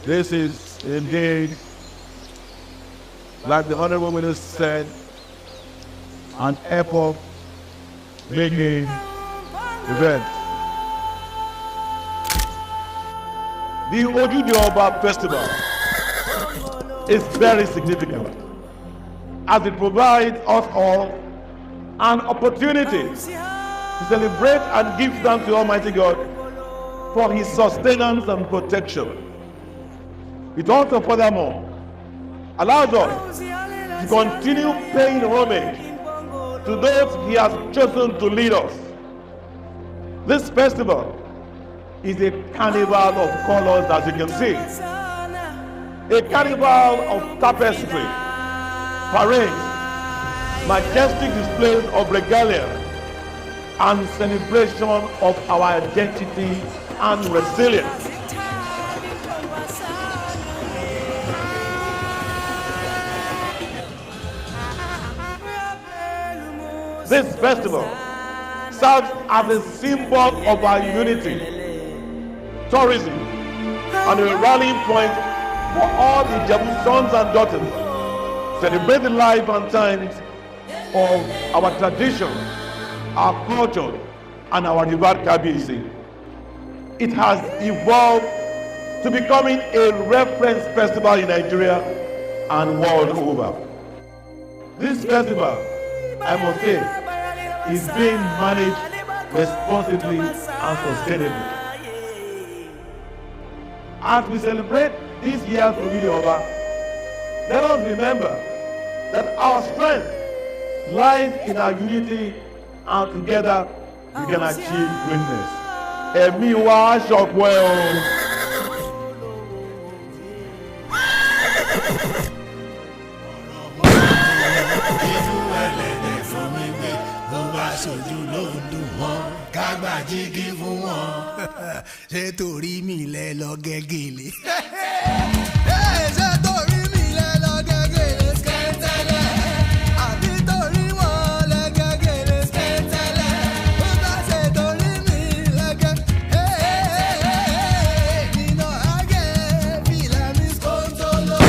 This is indeed, like the Honorable Minister said, an epoch-making event. The Ojude Oba festival is very significant as it provides us all an opportunity to celebrate and give thanks to Almighty God for His sustenance and protection. It also furthermore allows us to continue paying homage to those He has chosen to lead us. This festival is a carnival of colors, as you can see. A carnival of tapestry, parades, majestic displays of regalia, and celebration of our identity and resilience. This festival serves as a symbol of our unity, tourism, and a rallying point for all Ijebu sons and daughters, celebrate the life and times of our tradition, our culture, and our al-Kabir. It has evolved to becoming a reference festival in Nigeria and world over. This festival, I must say, is being managed responsibly and sustainably. As we celebrate this year's Ojude Oba, let us remember that our strength lies in our unity, and together we can achieve greatness. Ẹ̀mí wa ṣọ̀pọ̀ o. Aṣojú ló ń dùn wọ́n kágbà jígí fún wọn ṣé torí mi lẹ lọ gẹ́gẹ́lé. Ṣé torí mi lẹ lọ gẹ́gẹ́lé skẹ́tẹ́lẹ̀ àbí torí wọn lẹ gẹ́gẹ́lé skẹ́tẹ́lẹ̀ ó bá ṣe torí mi lẹ gẹ́gẹ́lé nínú àgẹ́ fìlà mi skóńtóló.